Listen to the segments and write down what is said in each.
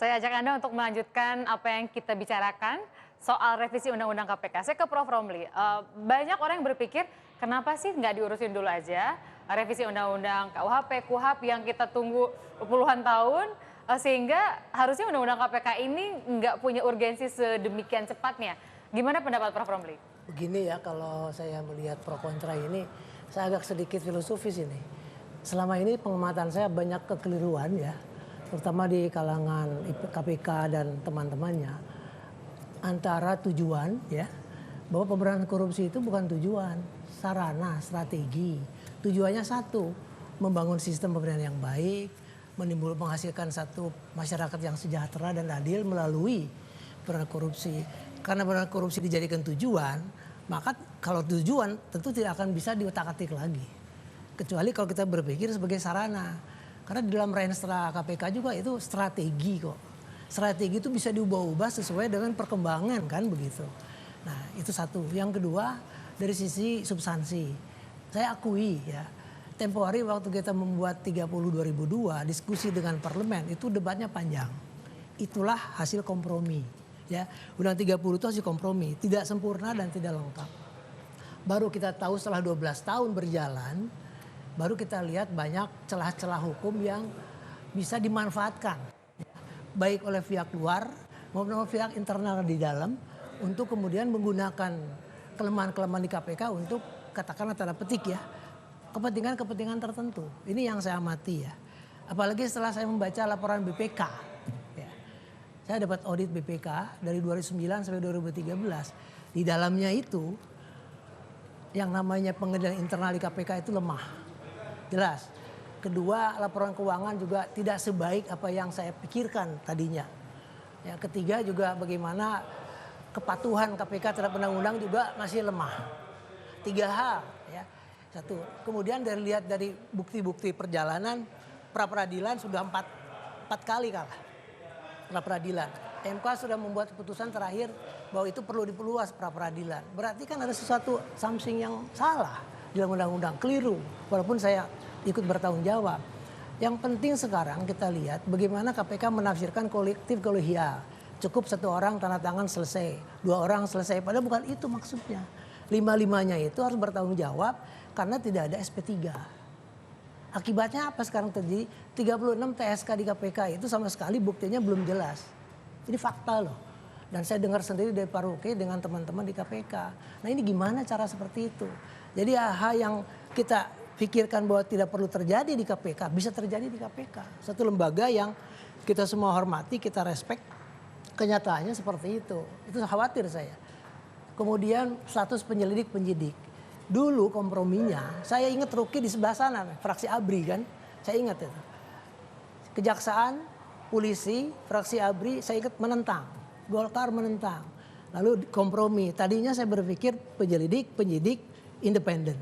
Saya ajak Anda untuk melanjutkan apa yang kita bicarakan soal revisi Undang-Undang KPK. Saya ke Prof. Romli. Banyak orang yang berpikir, kenapa sih nggak diurusin dulu aja revisi Undang-Undang KUHP, KUHAP yang kita tunggu puluhan tahun, sehingga harusnya Undang-Undang KPK ini nggak punya urgensi sedemikian cepatnya. Gimana pendapat Prof. Romli? Begini ya, kalau saya melihat pro kontra ini, saya agak sedikit filosofis ini. Selama ini pengamatan saya banyak kekeliruan ya, terutama di kalangan KPK dan teman-temannya, antara tujuan ya, bahwa pemberantasan korupsi itu bukan tujuan, sarana, strategi. Tujuannya satu, membangun sistem pemerintahan yang baik, menghasilkan satu masyarakat yang sejahtera dan adil melalui pemberantasan korupsi. Karena pemberantasan korupsi dijadikan tujuan, maka kalau tujuan tentu tidak akan bisa diutak-atik lagi. Kecuali kalau kita berpikir sebagai sarana. Karena di dalam Renstra KPK juga itu strategi kok. Strategi itu bisa diubah-ubah sesuai dengan perkembangan kan begitu. Nah itu satu. Yang kedua dari sisi substansi. Saya akui ya. Tempo hari waktu kita membuat 30 2002 diskusi dengan parlemen itu debatnya panjang. Itulah hasil kompromi. Ya, Undang 30 itu hasil kompromi, tidak sempurna dan tidak lengkap. Baru kita tahu setelah 12 tahun berjalan, baru kita lihat banyak celah-celah hukum yang bisa dimanfaatkan. Baik oleh pihak luar maupun oleh pihak internal di dalam untuk kemudian menggunakan kelemahan-kelemahan di KPK untuk katakanlah tanda petik ya, kepentingan-kepentingan tertentu. Ini yang saya amati ya. Apalagi setelah saya membaca laporan BPK. Saya dapat audit BPK dari 2009 sampai 2013. Di dalamnya itu yang namanya pengendalian internal di KPK itu lemah. Jelas. Kedua, laporan keuangan juga tidak sebaik apa yang saya pikirkan tadinya. Ya, ketiga juga bagaimana kepatuhan KPK terhadap undang-undang juga masih lemah. 3 hal ya. Satu, kemudian lihat dari bukti-bukti perjalanan pra peradilan sudah 4 kali kalah. Pra peradilan. MK sudah membuat keputusan terakhir bahwa itu perlu diperluas pra peradilan. Berarti kan ada sesuatu something yang salah di dalam undang-undang, keliru. Walaupun saya ikut bertanggung jawab. Yang penting sekarang kita lihat bagaimana KPK menafsirkan kolektif kolegial. Cukup 1 orang tanda tangan selesai, 2 orang selesai. Padahal bukan itu maksudnya. 5-5-nya itu harus bertanggung jawab karena tidak ada SP3. Akibatnya apa sekarang terjadi? 36 TSK di KPK itu sama sekali buktinya belum jelas. Ini fakta loh. Dan saya dengar sendiri dari Pak Ruki dengan teman-teman di KPK. Nah ini gimana cara seperti itu? Jadi hal yang kita pikirkan bahwa tidak perlu terjadi di KPK, bisa terjadi di KPK. Satu lembaga yang kita semua hormati, kita respect, kenyataannya seperti itu. Itu khawatir saya. Kemudian status penyelidik-penyidik. Dulu komprominya, saya ingat Ruki di sebelah sana, fraksi ABRI kan, saya ingat itu. Kejaksaan, polisi, fraksi ABRI, saya ingat menentang. Golkar menentang. Lalu kompromi, tadinya saya berpikir penyelidik, penyidik, independen.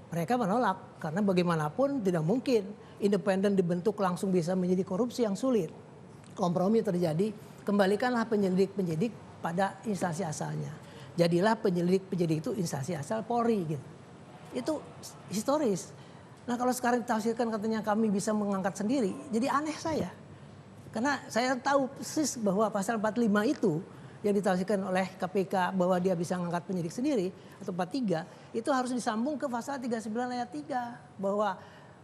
Mereka menolak, karena bagaimanapun tidak mungkin independen dibentuk langsung bisa menjadi korupsi yang sulit. Kompromi terjadi, kembalikanlah penyelidik-penyidik pada instansi asalnya. Jadilah penyelidik-penyidik itu instansi asal Polri gitu. Itu historis. Nah kalau sekarang ditafsirkan katanya kami bisa mengangkat sendiri, jadi aneh saya. Karena saya tahu persis bahwa pasal 45 itu yang ditafsirkan oleh KPK bahwa dia bisa mengangkat penyidik sendiri atau 43 itu harus disambung ke pasal 39 ayat 3 bahwa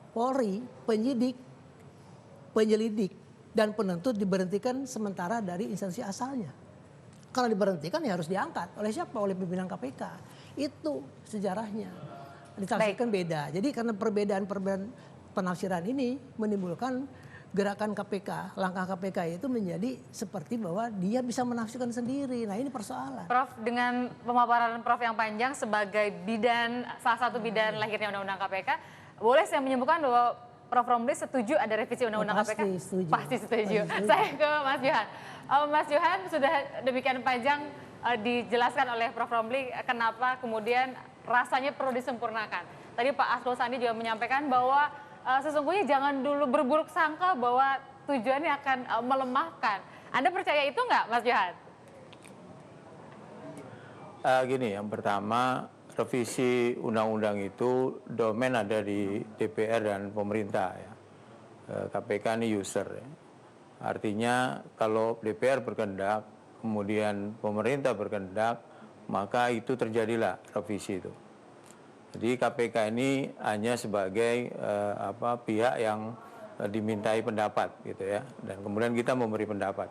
Polri, penyidik, penyelidik dan penuntut diberhentikan sementara dari instansi asalnya. Kalau diberhentikan ya harus diangkat. Oleh siapa? Oleh pimpinan KPK. Itu sejarahnya. Ditafsirkan beda. Jadi karena perbedaan penafsiran ini menimbulkan gerakan KPK, langkah KPK itu menjadi seperti bahwa dia bisa menafsirkan sendiri. Nah ini persoalan. Prof, dengan pemaparan Prof yang panjang sebagai bidan, salah satu bidan lahirnya Undang-Undang KPK, boleh saya menyimpulkan bahwa Prof Romli setuju ada revisi Undang-Undang KPK? Setuju. Pasti setuju. Saya ke Mas Johan. Mas Johan sudah demikian panjang dijelaskan oleh Prof Romli kenapa kemudian rasanya perlu disempurnakan. Tadi Pak Arsul Sandi juga menyampaikan bahwa sesungguhnya jangan dulu berburuk sangka bahwa tujuannya akan melemahkan. Anda percaya itu nggak, Mas Johan? Gini, yang pertama revisi undang-undang itu domain ada di DPR dan pemerintah ya. KPK ini user ya. Artinya kalau DPR berkehendak, kemudian pemerintah berkehendak, maka itu terjadilah revisi itu. Jadi KPK ini hanya sebagai pihak yang dimintai pendapat gitu ya, dan kemudian kita memberi pendapat.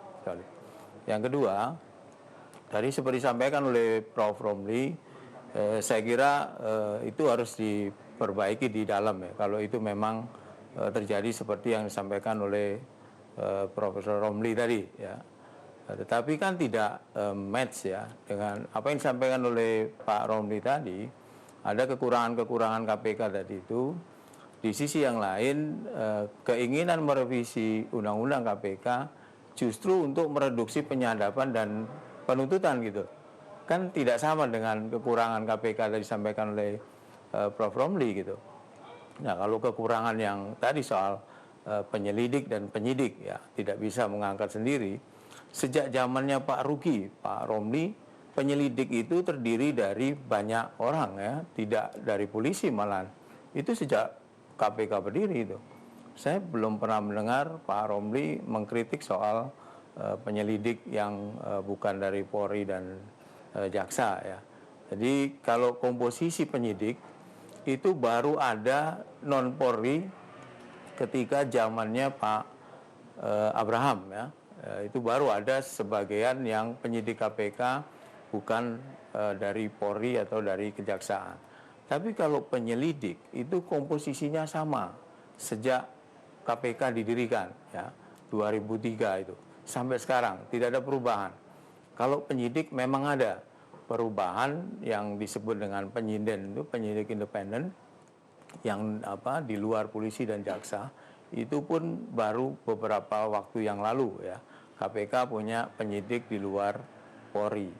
Yang kedua, tadi seperti disampaikan oleh Prof. Romli, saya kira itu harus diperbaiki di dalam ya. Kalau itu memang terjadi seperti yang disampaikan oleh Profesor Romli tadi ya. Tetapi kan tidak match ya dengan apa yang disampaikan oleh Pak Romli tadi. Ada kekurangan-kekurangan KPK tadi itu. Di sisi yang lain keinginan merevisi undang-undang KPK justru untuk mereduksi penyadapan dan penuntutan gitu. Kan tidak sama dengan kekurangan KPK tadi disampaikan oleh Prof. Romli gitu. Nah, kalau kekurangan yang tadi soal penyelidik dan penyidik ya tidak bisa mengangkat sendiri. Sejak zamannya Pak Ruki, Pak Romli, penyelidik itu terdiri dari banyak orang ya, tidak dari polisi malah. Itu sejak KPK berdiri itu. Saya belum pernah mendengar Pak Romli mengkritik soal penyelidik yang bukan dari Polri dan jaksa ya. Jadi kalau komposisi penyidik itu baru ada non Polri ketika zamannya Pak Abraham ya. Itu baru ada sebagian yang penyidik KPK bukan dari Polri atau dari kejaksaan. Tapi kalau penyelidik itu komposisinya sama sejak KPK didirikan ya 2003 itu sampai sekarang tidak ada perubahan. Kalau penyidik memang ada perubahan yang disebut dengan penyinden itu penyidik independen yang di luar polisi dan jaksa itu pun baru beberapa waktu yang lalu ya. KPK punya penyidik di luar Polri.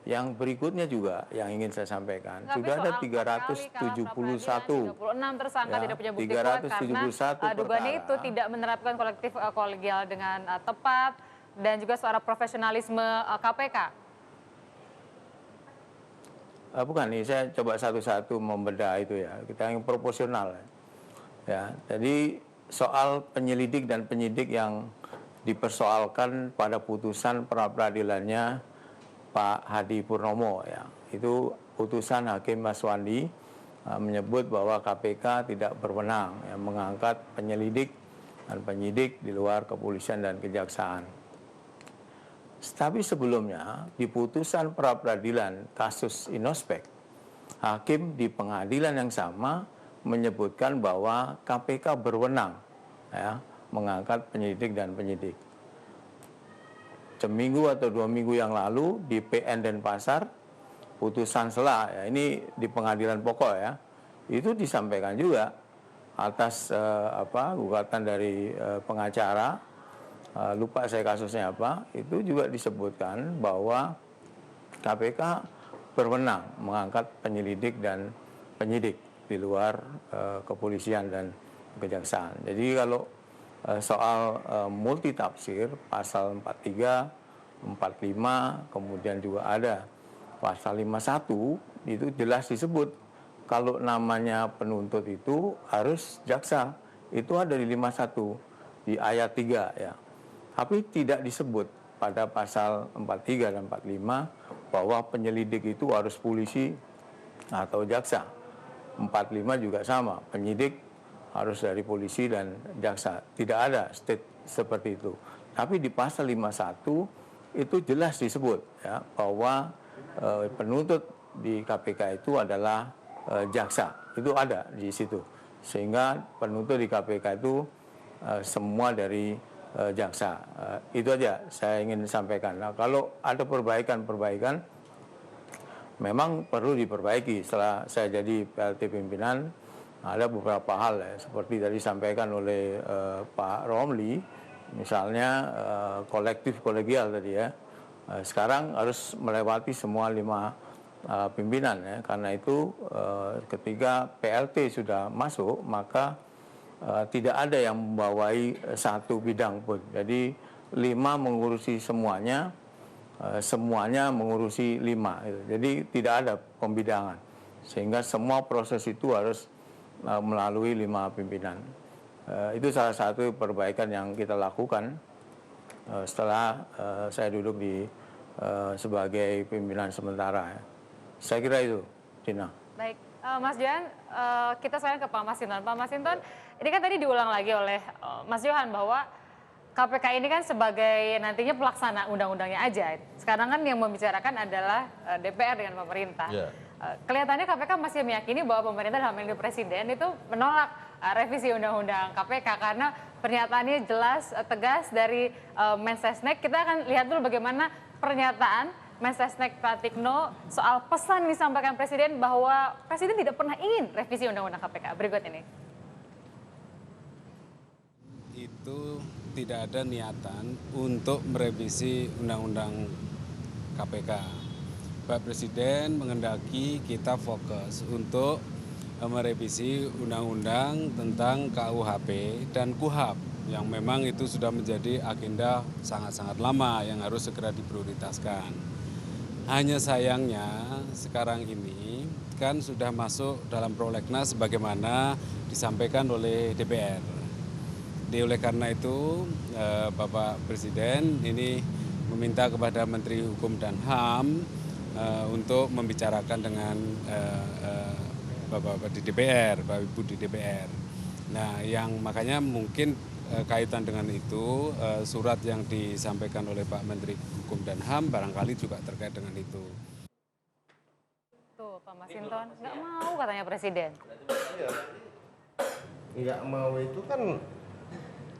Yang berikutnya juga yang ingin saya sampaikan, sudah ada 371 tersangka ya, tidak punya bukti kuat karena dugaannya itu tidak menerapkan kolektif kolegial dengan tepat dan juga suara profesionalisme KPK. Bukan nih, saya coba satu-satu membedah itu ya, kita yang proporsional ya. Jadi soal penyelidik dan penyidik yang dipersoalkan pada putusan pra-peradilannya Pak Hadi Purnomo ya. Itu putusan Hakim Maswandi menyebut bahwa KPK tidak berwenang ya, mengangkat penyelidik dan penyidik di luar kepolisian dan kejaksaan. Tapi sebelumnya di putusan pra-peradilan kasus Inospek, hakim di pengadilan yang sama menyebutkan bahwa KPK berwenang ya, mengangkat penyelidik dan penyidik. Seminggu atau 2 minggu yang lalu di PN Denpasar, putusan sela ya, ini di pengadilan pokok ya, itu disampaikan juga atas gugatan dari pengacara, lupa saya kasusnya apa, itu juga disebutkan bahwa KPK berwenang mengangkat penyelidik dan penyidik di luar kepolisian dan kejaksaan. Jadi kalau soal multitafsir pasal 43, 45, kemudian juga ada pasal 51 itu jelas disebut kalau namanya penuntut itu harus jaksa. Itu ada di 51 di ayat 3 ya. Tapi tidak disebut pada pasal 43 dan 45 bahwa penyelidik itu harus polisi atau jaksa. 45 juga sama, penyidik harus dari polisi dan jaksa. Tidak ada state seperti itu. Tapi di pasal 51 itu jelas disebut ya, bahwa penuntut di KPK itu adalah jaksa. Itu ada di situ. Sehingga penuntut di KPK itu semua dari jaksa. Itu aja saya ingin sampaikan. Nah, kalau ada perbaikan-perbaikan memang perlu diperbaiki. Setelah saya jadi PLT pimpinan, ada beberapa hal ya, seperti tadi disampaikan oleh Pak Romli, misalnya kolektif kolegial tadi ya. Sekarang harus melewati semua 5 pimpinan ya. Karena itu ketika PLT sudah masuk, maka tidak ada yang membawai satu bidang pun. Jadi 5 mengurusi semuanya, semuanya mengurusi 5. Gitu. Jadi tidak ada pembidangan. Sehingga semua proses itu harus melalui 5 pimpinan. Itu salah satu perbaikan yang kita lakukan. setelah saya duduk sebagai pimpinan sementara. Saya kira itu, Tina. Baik, Mas Johan, kita sekarang ke Pak Masinton. Pak Masinton, ini kan tadi diulang lagi oleh Mas Johan bahwa KPK ini kan sebagai nantinya pelaksana undang-undangnya aja. Sekarang kan yang membicarakan adalah DPR dengan pemerintah. Yeah. Kelihatannya KPK masih meyakini bahwa pemerintah dalam hal ini presiden itu menolak revisi undang-undang KPK karena pernyataannya jelas, tegas dari Mensesnek. Kita akan lihat dulu bagaimana pernyataan Mensesnek Pratikno soal pesan disampaikan presiden bahwa presiden tidak pernah ingin revisi undang-undang KPK. Berikut ini. Itu tidak ada niatan untuk merevisi undang-undang KPK. Pak Presiden menghendaki kita fokus untuk merevisi undang-undang tentang KUHP dan KUHAP yang memang itu sudah menjadi agenda sangat-sangat lama yang harus segera diprioritaskan. Hanya sayangnya sekarang ini kan sudah masuk dalam prolegnas sebagaimana disampaikan oleh DPR. Oleh karena itu Bapak Presiden ini meminta kepada Menteri Hukum dan HAM untuk membicarakan dengan Bapak di DPR, Bapak Ibu di DPR. Nah, yang makanya mungkin kaitan dengan itu surat yang disampaikan oleh Pak Menteri Hukum dan HAM barangkali juga terkait dengan itu. Tuh, Pak Masinton, nggak mau katanya presiden. Nggak mau itu kan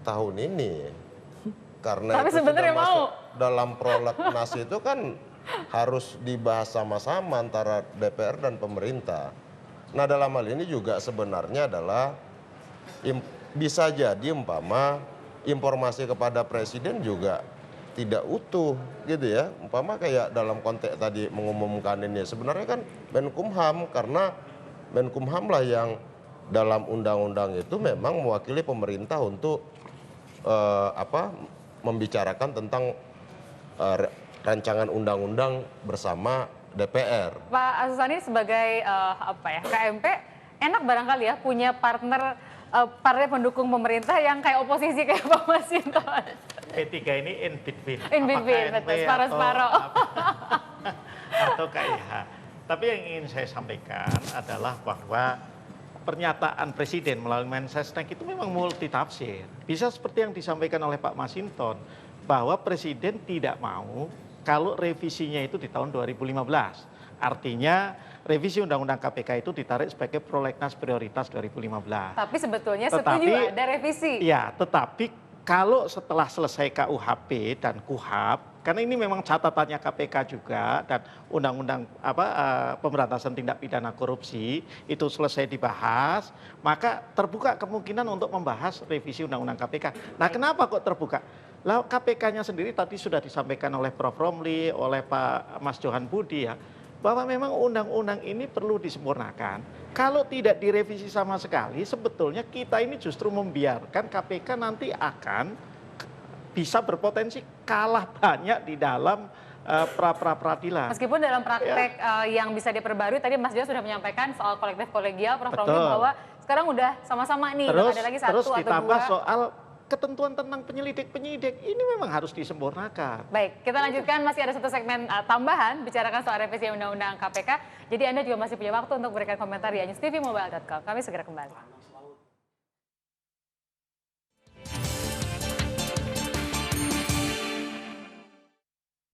tahun ini. Karena Tapi itu sebenarnya sudah mau. masuk dalam prolegnas itu kan harus dibahas sama-sama antara DPR dan pemerintah. Nah, dalam hal ini juga sebenarnya adalah bisa jadi umpama informasi kepada presiden juga tidak utuh gitu ya. Umpama kayak dalam konteks tadi mengumumkan ini sebenarnya kan Menkumham, karena Menkumham lah yang dalam undang-undang itu memang mewakili pemerintah untuk membicarakan tentang rancangan undang-undang bersama DPR. Pak Asusani sebagai KMP enak barangkali ya punya partner partai pendukung pemerintah yang kayak oposisi kayak Pak Masinton. P3 ini in between. In between, Apakah betul, NP separuh-separuh. atau KIH. Tapi yang ingin saya sampaikan adalah bahwa pernyataan presiden melalui Mensesnek itu memang multitafsir. Bisa seperti yang disampaikan oleh Pak Masinton, bahwa presiden tidak mau kalau revisinya itu di tahun 2015. Artinya revisi Undang-Undang KPK itu ditarik sebagai prolegnas prioritas 2015. Tapi sebetulnya setuju ada revisi. Ya, tetapi kalau setelah selesai KUHP dan KUHAP, karena ini memang catatannya KPK juga dan Undang-Undang Pemberantasan Tindak Pidana Korupsi itu selesai dibahas, maka terbuka kemungkinan untuk membahas revisi Undang-Undang KPK. Nah, kenapa kok terbuka? Lah KPK-nya sendiri tadi sudah disampaikan oleh Prof. Romli, oleh Pak Mas Johan Budi ya, bahwa memang undang-undang ini perlu disempurnakan. Kalau tidak direvisi sama sekali, sebetulnya kita ini justru membiarkan KPK nanti akan bisa berpotensi kalah banyak di dalam pra-peradilan. Meskipun dalam praktek yang bisa diperbarui, tadi Mas Johan sudah menyampaikan soal kolektif kolegial, Prof. Romli, bahwa sekarang udah sama-sama nih, nggak ada lagi satu terus atau ditambah dua. soal ketentuan tentang penyelidik-penyidik, ini memang harus disempurnakan. Baik, kita lanjutkan, masih ada satu segmen tambahan, bicarakan soal revisi Undang-Undang KPK. Jadi Anda juga masih punya waktu untuk berikan komentar di anyustv.mobile.com. Kami segera kembali.